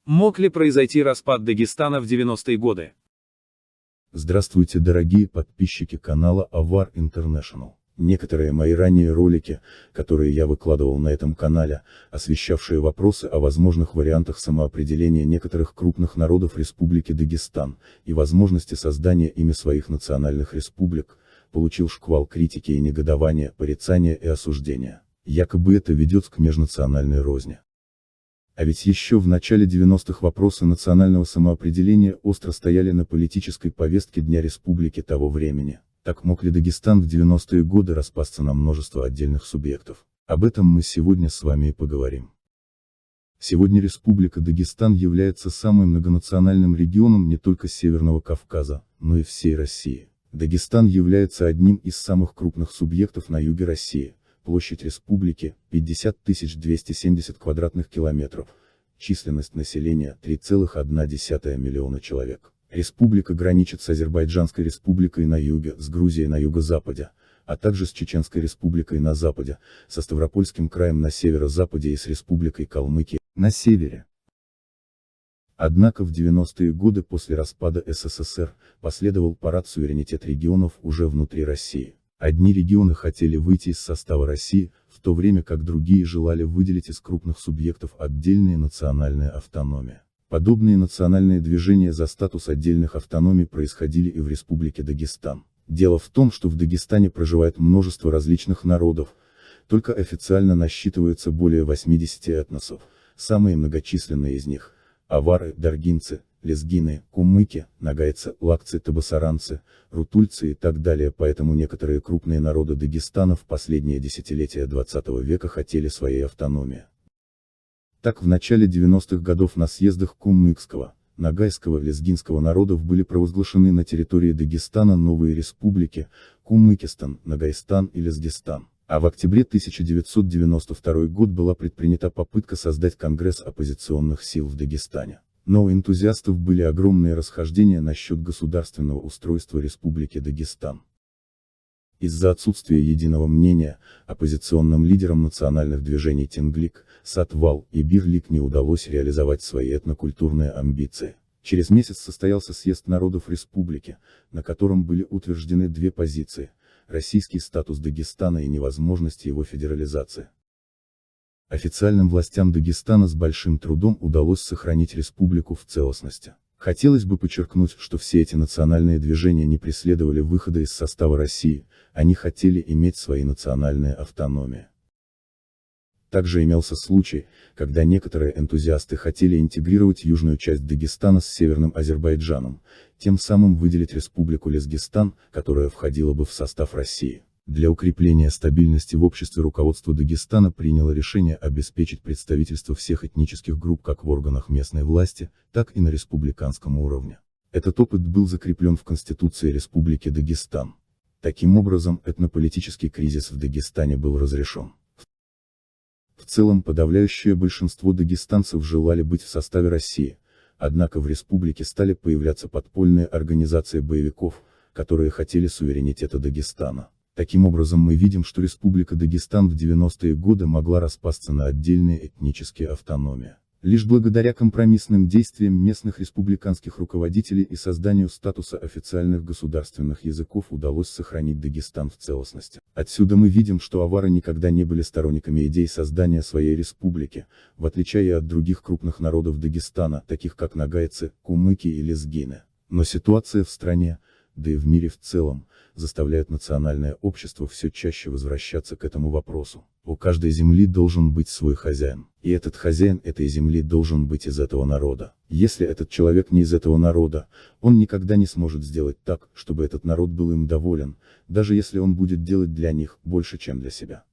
Мог ли произойти распад Дагестана в 90-е годы? Здравствуйте, дорогие подписчики канала Avar International. Некоторые мои ранние ролики, которые я выкладывал на этом канале, освещавшие вопросы о возможных вариантах самоопределения некоторых крупных народов Республики Дагестан и возможности создания ими своих национальных республик, получил шквал критики и негодования, порицания и осуждения. Якобы это ведет к межнациональной розни. А ведь еще в начале 90-х вопросы национального самоопределения остро стояли на политической повестке дня республики того времени. Так мог ли Дагестан в 90-е годы распасться на множество отдельных субъектов? Об этом мы сегодня с вами и поговорим. Сегодня Республика Дагестан является самым многонациональным регионом не только Северного Кавказа, но и всей России. Дагестан является одним из самых крупных субъектов на юге России. Площадь республики – 50 270 квадратных километров, численность населения – 3,1 миллиона человек. Республика граничит с Азербайджанской республикой на юге, с Грузией на юго-западе, а также с Чеченской республикой на западе, со Ставропольским краем на северо-западе и с Республикой Калмыкия на севере. Однако в 90-е годы после распада СССР последовал парад суверенитет регионов уже внутри России. Одни регионы хотели выйти из состава России, в то время как другие желали выделить из крупных субъектов отдельные национальные автономии. Подобные национальные движения за статус отдельных автономий происходили и в Республике Дагестан. Дело в том, что в Дагестане проживает множество различных народов, только официально насчитывается более 80 этносов, самые многочисленные из них – авары, даргинцы, лезгины, кумыки, нагайцы, лакцы, табасаранцы, рутульцы и так далее, поэтому некоторые крупные народы Дагестана в последние десятилетия 20 века хотели своей автономии. Так в начале 90-х годов на съездах кумыкского, нагайского, лезгинского народов были провозглашены на территории Дагестана новые республики – Кумыкистан, Нагайстан и Лезгистан. А в октябре 1992 год была предпринята попытка создать Конгресс оппозиционных сил в Дагестане. Но у энтузиастов были огромные расхождения насчет государственного устройства Республики Дагестан. Из-за отсутствия единого мнения, оппозиционным лидерам национальных движений Тенглик, Сатвал и Бирлик не удалось реализовать свои этнокультурные амбиции. Через месяц состоялся съезд народов республики, на котором были утверждены две позиции – российский статус Дагестана и невозможность его федерализации. Официальным властям Дагестана с большим трудом удалось сохранить республику в целостности. Хотелось бы подчеркнуть, что все эти национальные движения не преследовали выхода из состава России, они хотели иметь свои национальные автономии. Также имелся случай, когда некоторые энтузиасты хотели интегрировать южную часть Дагестана с Северным Азербайджаном, тем самым выделить республику Лезгистан, которая входила бы в состав России. Для укрепления стабильности в обществе руководство Дагестана приняло решение обеспечить представительство всех этнических групп как в органах местной власти, так и на республиканском уровне. Этот опыт был закреплен в Конституции Республики Дагестан. Таким образом, этнополитический кризис в Дагестане был разрешен. В целом, подавляющее большинство дагестанцев желали быть в составе России, однако в республике стали появляться подпольные организации боевиков, которые хотели суверенитета Дагестана. Таким образом мы видим, что Республика Дагестан в 90-е годы могла распасться на отдельные этнические автономии. Лишь благодаря компромиссным действиям местных республиканских руководителей и созданию статуса официальных государственных языков удалось сохранить Дагестан в целостности. Отсюда мы видим, что авары никогда не были сторонниками идей создания своей республики, в отличие от других крупных народов Дагестана, таких как нагайцы, кумыки и лезгины. Но ситуация в стране, да и в мире в целом, заставляет национальное общество все чаще возвращаться к этому вопросу. У каждой земли должен быть свой хозяин, и этот хозяин этой земли должен быть из этого народа. Если этот человек не из этого народа, он никогда не сможет сделать так, чтобы этот народ был им доволен, даже если он будет делать для них больше, чем для себя.